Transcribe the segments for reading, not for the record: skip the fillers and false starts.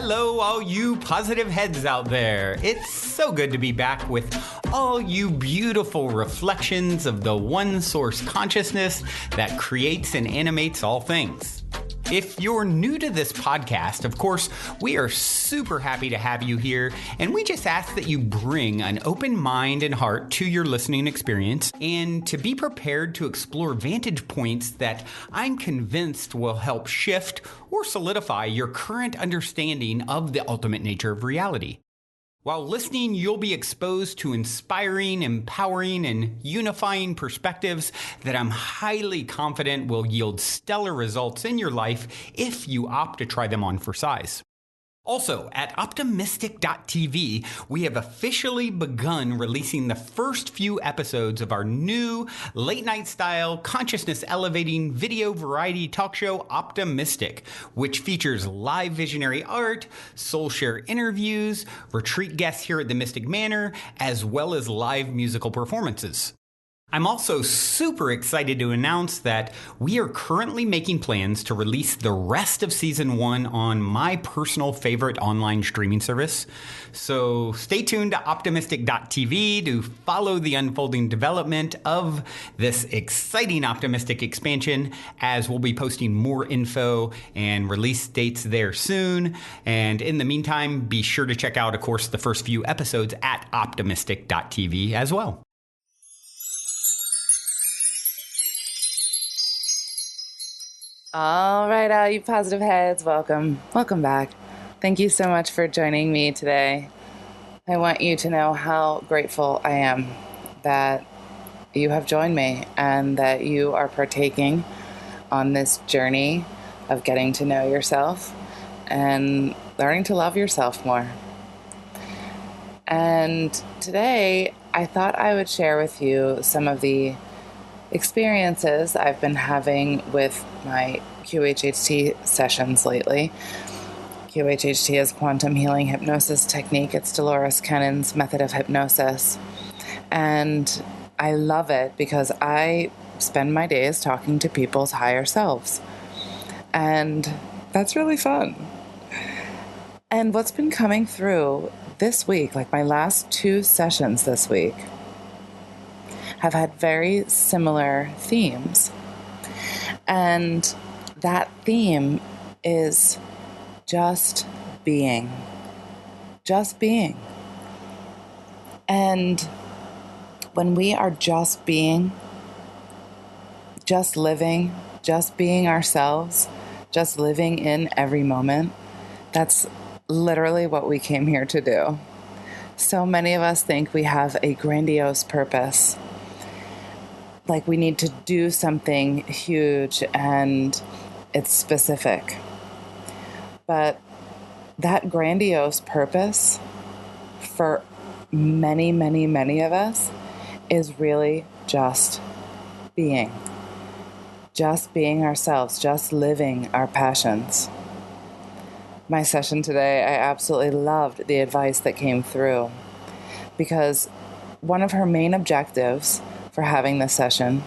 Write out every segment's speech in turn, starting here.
Hello, all you positive heads out there. It's so good to be back with all you beautiful reflections of the one source consciousness that creates and animates all things. If you're new to this podcast, of course, we are super happy to have you here, and we just ask that you bring an open mind and heart to your listening experience and to be prepared to explore vantage points that I'm convinced will help shift or solidify your current understanding of the ultimate nature of reality. While listening, you'll be exposed to inspiring, empowering, and unifying perspectives that I'm highly confident will yield stellar results in your life if you opt to try them on for size. Also, at optimistic.tv, we have officially begun releasing the first few episodes of our new late-night style, consciousness-elevating video variety talk show, Optimistic, which features live visionary art, soul share interviews, retreat guests here at the Mystic Manor, as well as live musical performances. I'm also super excited to announce that we are currently making plans to release the rest of Season 1 on my personal favorite online streaming service. So stay tuned to optimistic.tv to follow the unfolding development of this exciting Optimistic expansion, as we'll be posting more info and release dates there soon. And in the meantime, be sure to check out, of course, the first few episodes at optimistic.tv as well. All right, all you positive heads, welcome back. Thank you so much for joining me today. I want you to know how grateful I am that you have joined me and that you are partaking on this journey of getting to know yourself and learning to love yourself more. And today, I thought I would share with you some of the experiences I've been having with my QHHT sessions lately. QHHT is quantum healing hypnosis technique. It's Dolores Cannon's method of hypnosis. And I love it because I spend my days talking to people's higher selves. And that's really fun. And what's been coming through this week, like my last 2 sessions this week, have had very similar themes. And that theme is just being. Just being. And when we are just being, just living, just being ourselves, just living in every moment, that's literally what we came here to do. So many of us think we have a grandiose purpose. Like we need to do something huge and it's specific. But that grandiose purpose for many, many, many of us is really just being. Just being ourselves, just living our passions. My session today, I absolutely loved the advice that came through because one of her main objectives for having this session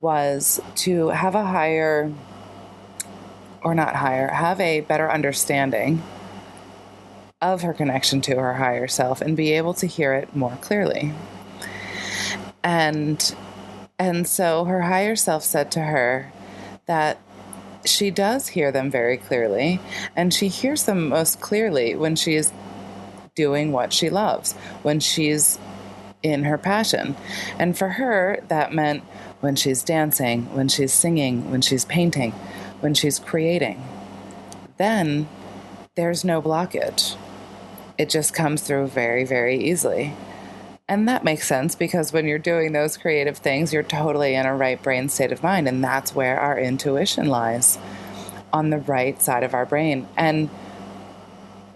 was to have have a better understanding of her connection to her higher self and be able to hear it more clearly. And so her higher self said to her that she does hear them very clearly, and she hears them most clearly when she is doing what she loves, when she's in her passion. And for her, that meant when she's dancing, when she's singing, when she's painting, when she's creating. Then there's no blockage. It just comes through very, very easily. And that makes sense because when you're doing those creative things, you're totally in a right brain state of mind. And that's where our intuition lies, on the right side of our brain. And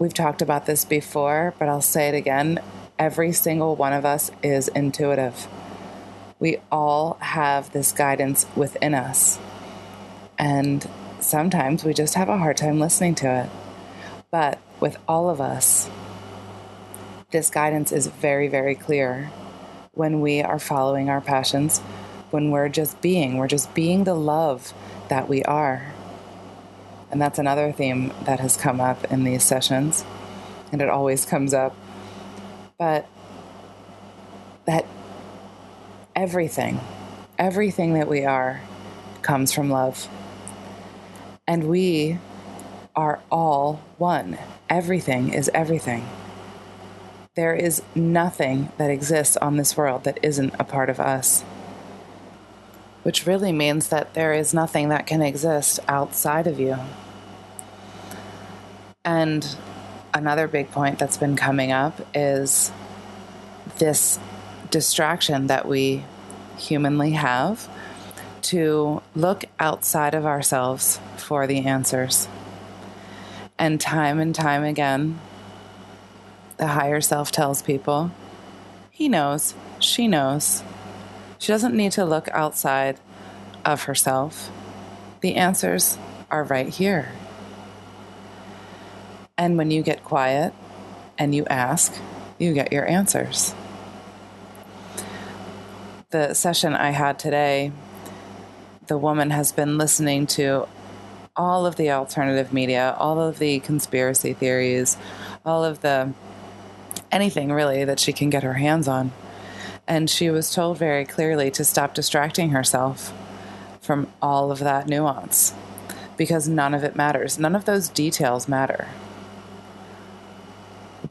we've talked about this before, but I'll say it again. Every single one of us is intuitive. We all have this guidance within us. And sometimes we just have a hard time listening to it. But with all of us, this guidance is very, very clear when we are following our passions, when we're just being the love that we are. And that's another theme that has come up in these sessions, and it always comes up. But that everything that we are comes from love. And we are all one. Everything is everything. There is nothing that exists on this world that isn't a part of us. Which really means that there is nothing that can exist outside of you. And another big point that's been coming up is this distraction that we humanly have to look outside of ourselves for the answers. And time again, the higher self tells people, he knows, she knows. She doesn't need to look outside of herself. The answers are right here. And when you get quiet and you ask, you get your answers. The session I had today, the woman has been listening to all of the alternative media, all of the conspiracy theories, all of the anything really that she can get her hands on. And she was told very clearly to stop distracting herself from all of that nuance, because none of it matters. None of those details matter.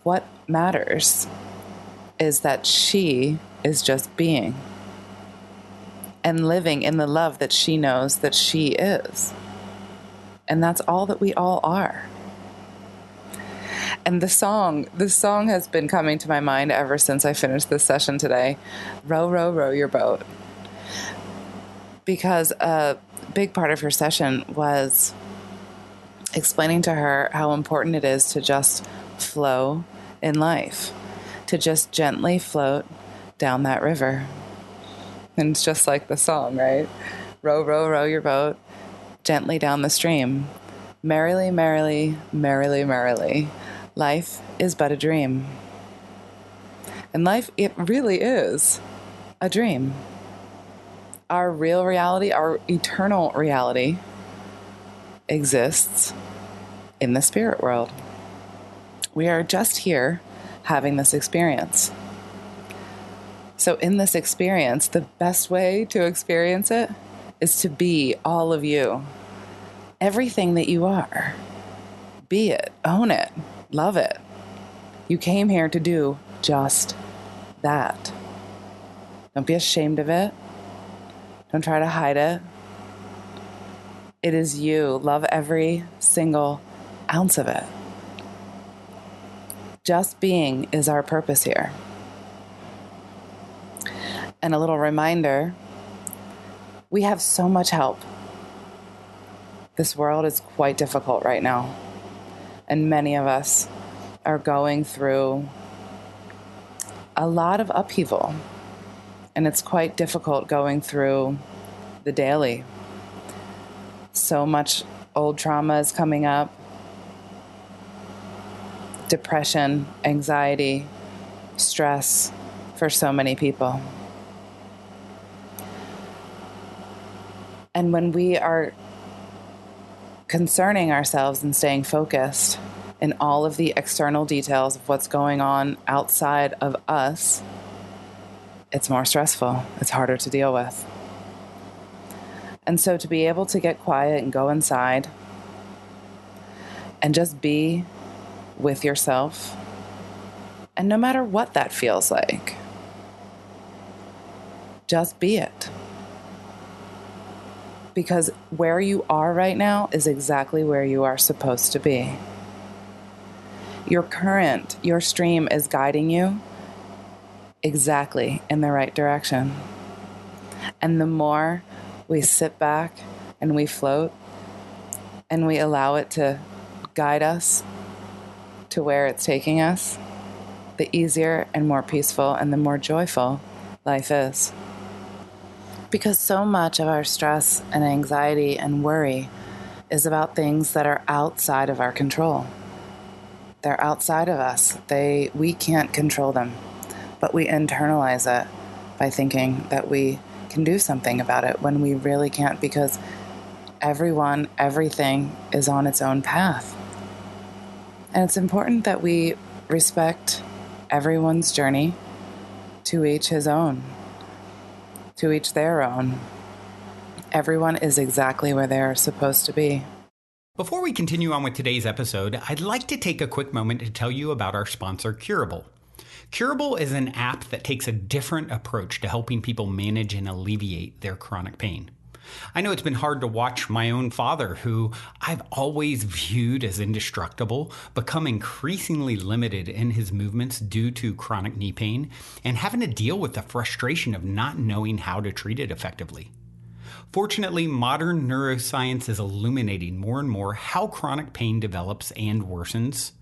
What matters is that she is just being and living in the love that she knows that she is. And that's all that we all are. And the song has been coming to my mind ever since I finished this session today. Row, row, row your boat. Because a big part of her session was explaining to her how important it is to just flow in life, to just gently float down that river. And it's just like the song, right? Row, row, row your boat gently down the stream. Merrily, merrily, merrily, merrily. Life is but a dream. And life, it really is a dream. Our real reality, our eternal reality, exists in the spirit world. We are just here having this experience. So in this experience, the best way to experience it is to be all of you. Everything that you are. Be it. Own it. Love it. You came here to do just that. Don't be ashamed of it. Don't try to hide it. It is you. Love every single ounce of it. Just being is our purpose here. And a little reminder, we have so much help. This world is quite difficult right now. And many of us are going through a lot of upheaval. And it's quite difficult going through the daily. So much old trauma is coming up. Depression, anxiety, stress for so many people. And when we are concerning ourselves and staying focused in all of the external details of what's going on outside of us, it's more stressful. It's harder to deal with. And so to be able to get quiet and go inside and just be with yourself, and no matter what that feels like, just be it. Because where you are right now is exactly where you are supposed to be. Your stream is guiding you exactly in the right direction. And the more we sit back and we float and we allow it to guide us to where it's taking us, the easier and more peaceful and the more joyful life is. Because so much of our stress and anxiety and worry is about things that are outside of our control. They're outside of us. We can't control them, but we internalize it by thinking that we can do something about it when we really can't, because everyone, everything is on its own path. And it's important that we respect everyone's journey, to each his own, to each their own. Everyone is exactly where they are supposed to be. Before we continue on with today's episode, I'd like to take a quick moment to tell you about our sponsor, Curable. Curable is an app that takes a different approach to helping people manage and alleviate their chronic pain. I know it's been hard to watch my own father, who I've always viewed as indestructible, become increasingly limited in his movements due to chronic knee pain and having to deal with the frustration of not knowing how to treat it effectively. Fortunately, modern neuroscience is illuminating more and more how chronic pain develops and worsens.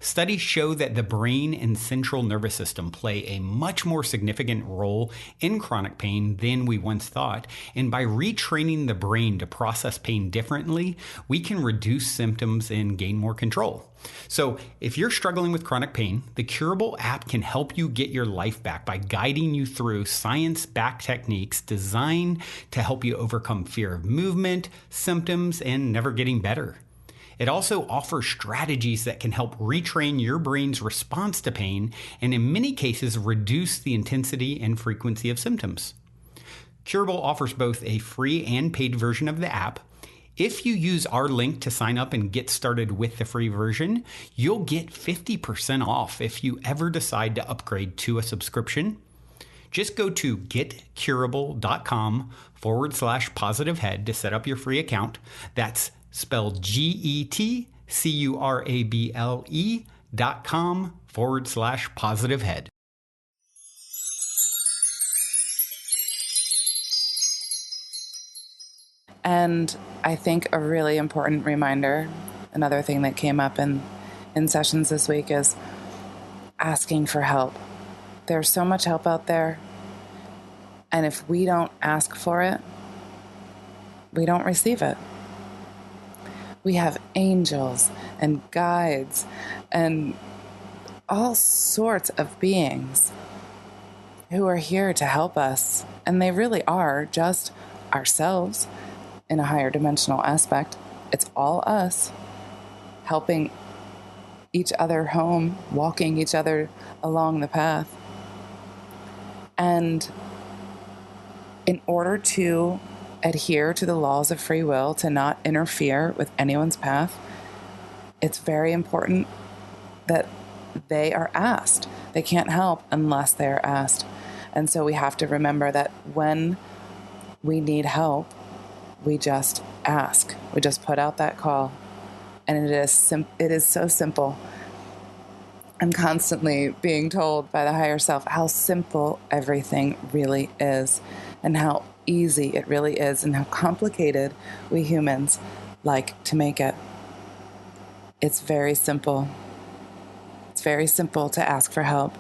Studies show that the brain and central nervous system play a much more significant role in chronic pain than we once thought, and by retraining the brain to process pain differently, we can reduce symptoms and gain more control. So, if you're struggling with chronic pain, the Curable app can help you get your life back by guiding you through science-backed techniques designed to help you overcome fear of movement, symptoms, and never getting better. It also offers strategies that can help retrain your brain's response to pain and in many cases reduce the intensity and frequency of symptoms. Curable offers both a free and paid version of the app. If you use our link to sign up and get started with the free version, you'll get 50% off if you ever decide to upgrade to a subscription. Just go to getcurable.com/positivehead to set up your free account. That's spelled GETCurable.com/positivehead. And I think a really important reminder, another thing that came up in sessions this week, is asking for help. There's so much help out there. And if we don't ask for it, we don't receive it. We have angels and guides and all sorts of beings who are here to help us. And they really are just ourselves in a higher dimensional aspect. It's all us helping each other home, walking each other along the path. And in order to adhere to the laws of free will, to not interfere with anyone's path, it's very important that they are asked. They can't help unless they are asked. And so we have to remember that when we need help, we just ask. We just put out that call. And it is so simple. I'm constantly being told by the higher self how simple everything really is, and how easy it really is, and how complicated we humans like to make it. It's very simple. It's very simple to ask for help.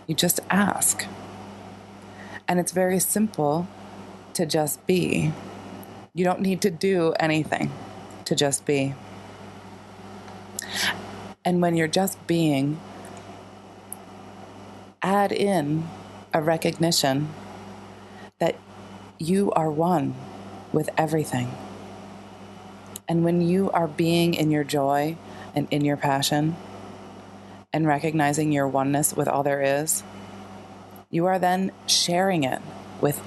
You just ask. And it's very simple to just be. You don't need to do anything to just be. And when you're just being, add in a recognition that you are one with everything. And when you are being in your joy and in your passion and recognizing your oneness with all there is, you are then sharing it with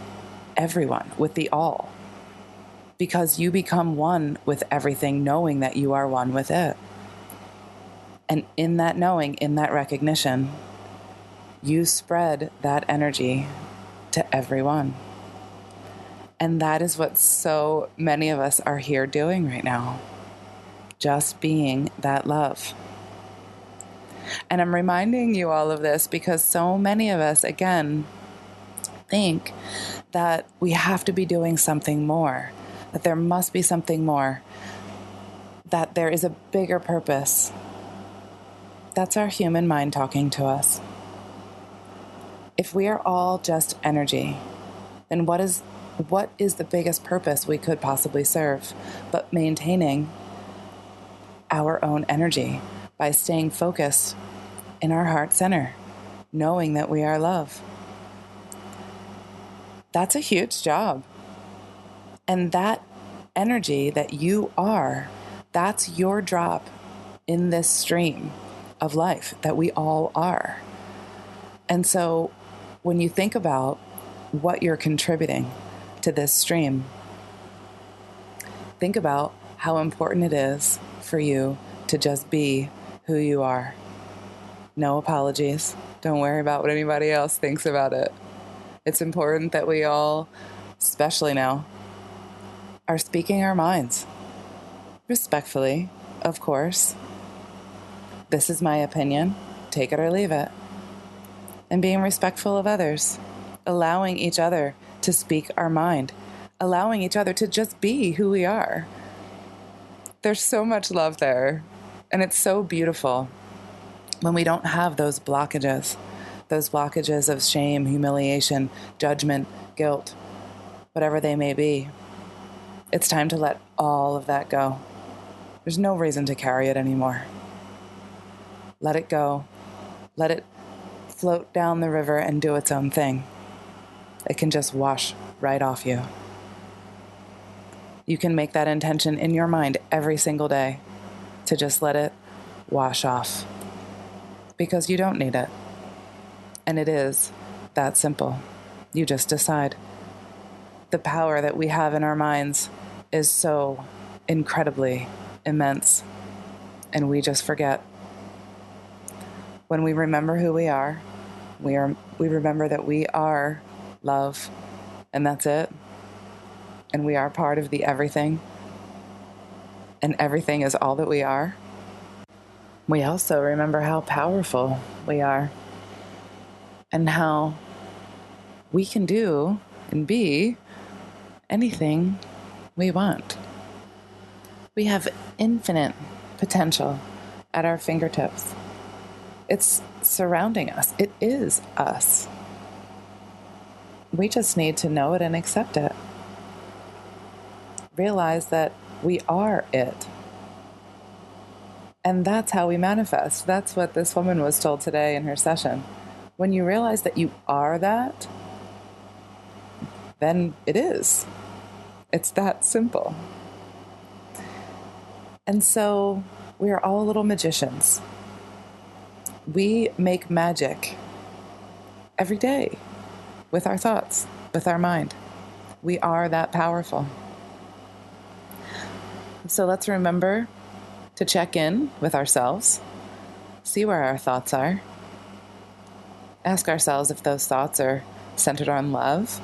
everyone, with the all. Because you become one with everything, knowing that you are one with it. And in that knowing, in that recognition, you spread that energy to everyone. And that is what so many of us are here doing right now. Just being that love. And I'm reminding you all of this because so many of us, again, think that we have to be doing something more, that there must be something more, that there is a bigger purpose. That's our human mind talking to us. If we are all just energy, then what is the biggest purpose we could possibly serve but maintaining our own energy by staying focused in our heart center, knowing that we are love? That's a huge job. And that energy that you are. That's your drop in this stream of life that we all are. And so when you think about what you're contributing to this stream, think about how important it is for you to just be who you are. No apologies. Don't worry about what anybody else thinks about it. It's important that we all, especially now, are speaking our minds. Respectfully, of course. This is my opinion. Take it or leave it. And being respectful of others. Allowing each other to speak our mind. Allowing each other to just be who we are. There's so much love there. And it's so beautiful when we don't have those blockages of shame, humiliation, judgment, guilt, whatever they may be. It's time to let all of that go. There's no reason to carry it anymore. Let it go. Let it float down the river and do its own thing. It can just wash right off you. You can make that intention in your mind every single day to just let it wash off, because you don't need it. And it is that simple. You just decide. The power that we have in our minds is so incredibly immense, and we just forget. When we remember who we are, we remember that we are love, and that's it. And we are part of the everything, and everything is all that we are. We also remember how powerful we are, and how we can do and be anything we want. We have infinite potential at our fingertips. It's surrounding us. It is us. We just need to know it and accept it. Realize that we are it. And that's how we manifest. That's what this woman was told today in her session. When you realize that you are that, then it is. It's that simple. And so we are all little magicians. We make magic every day with our thoughts, with our mind. We are that powerful. So let's remember to check in with ourselves, see where our thoughts are, ask ourselves if those thoughts are centered on love,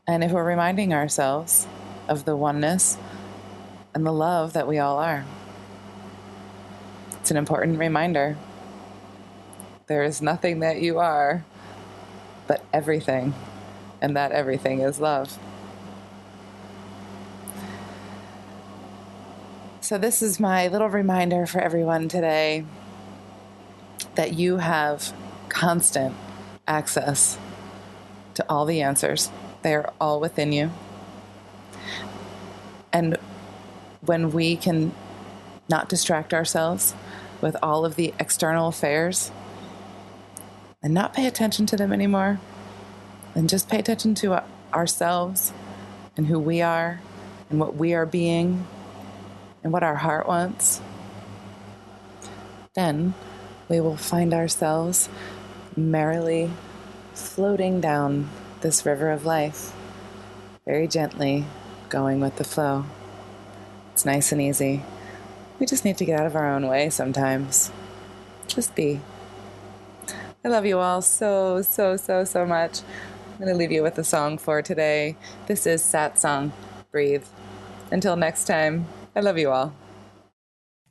and if we're reminding ourselves of the oneness and the love that we all are. It's an important reminder. There is nothing that you are but everything, and that everything is love. So this is my little reminder for everyone today that you have constant access to all the answers. They are all within you. And when we can not distract ourselves with all of the external affairs and not pay attention to them anymore, and just pay attention to ourselves and who we are and what we are being and what our heart wants, then we will find ourselves merrily floating down this river of life, very gently going with the flow. It's nice and easy. We just need to get out of our own way sometimes. Just be. I love you all so much. I'm going to leave you with a song for today. This is Satsang, Breathe. Until next time, I love you all.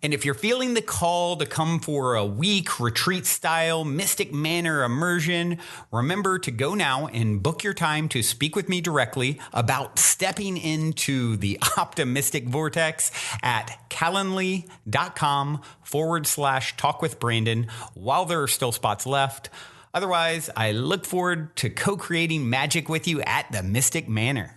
And if you're feeling the call to come for a week retreat-style Mystic Manor immersion, remember to go now and book your time to speak with me directly about stepping into the optimistic vortex at calendly.com/talkwithbrandon while there are still spots left. Otherwise, I look forward to co-creating magic with you at the Mystic Manor.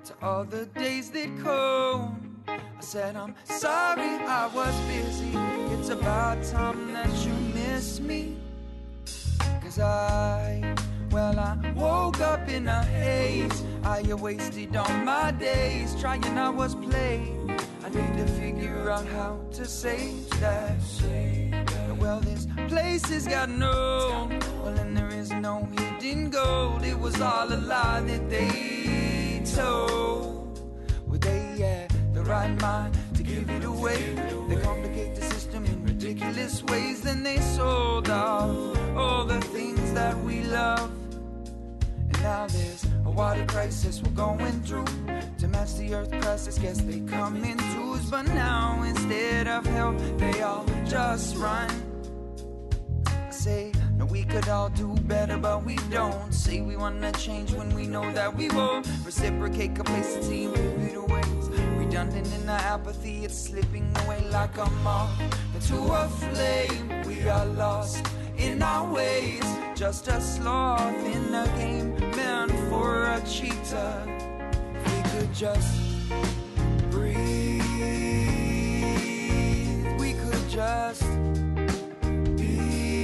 To all the days that come, I said I'm sorry I was busy. It's about time that you miss me. Cause I woke up in a haze. I wasted all my days trying I was played. I need to figure out how to save that. Well, this place has got no, well, and there is no hidden gold. It was all a lie that they told. Well, they had the right mind to give it away. They complicate the system in ridiculous ways. Then they sold off all the things that we love. And now there's a water crisis we're going through. To match the earth crisis, guess they come in twos. But now instead of help, they all just run. I say, no, we could all do better, but we don't. Say we wanna change when we know that we won't. Reciprocate complacency and move it away. Redundant in our apathy, it's slipping away like a moth into a flame. We are lost in our ways, just a sloth in a game meant for a cheetah. If we could just breathe, we could just be,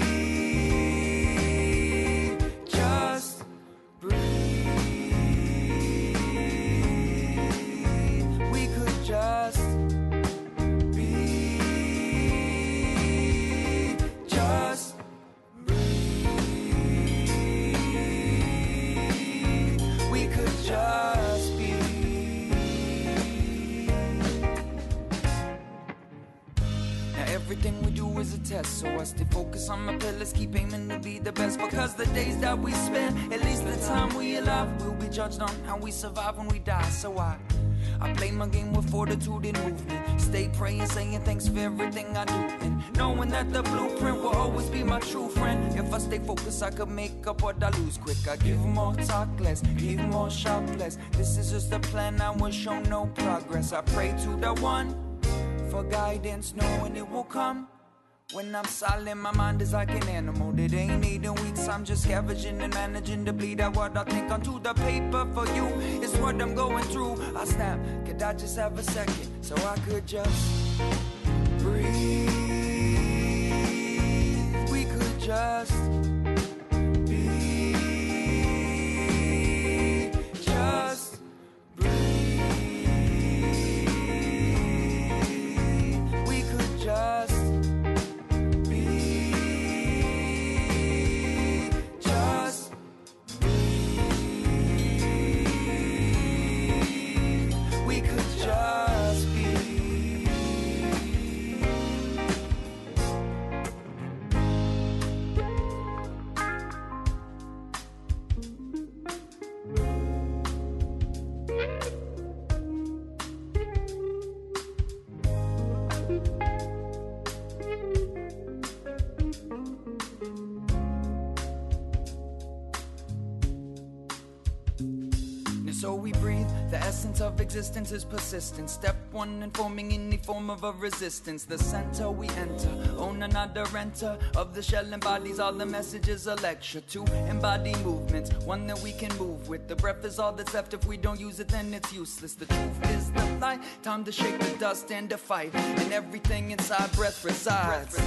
just breathe. We could just be, just we could just be. Now everything we do is a test, so I stay focused on my pillars, keep aiming to be the best. Because the days that we spend, at least the time we alive, will be judged on how we survive when we die. So I play my game with fortitude and movement. Stay praying, saying thanks for everything I do. And knowing that the blueprint will always be my true friend. If I stay focused, I could make up what I lose quick. I give more, talk less, give more, shop less. This is just a plan, I will show no progress. I pray to the one for guidance, knowing it will come. When I'm silent, my mind is like an animal that ain't eating weeks. I'm just scavenging and managing to bleed out what I think onto the paper. For you, it's what I'm going through. I snap, could I just have a second so I could just breathe? We could just be, just breathe. We could just just be. So we breathe, the essence of existence is persistence. Step one in forming any form of a resistance. The center we enter, owner not the renter of the shell embodies all the messages. A lecture to embody movements, one that we can move with. The breath is all that's left, if we don't use it then it's useless. The truth is the light, time to shake the dust and to fight. And everything inside breath resides.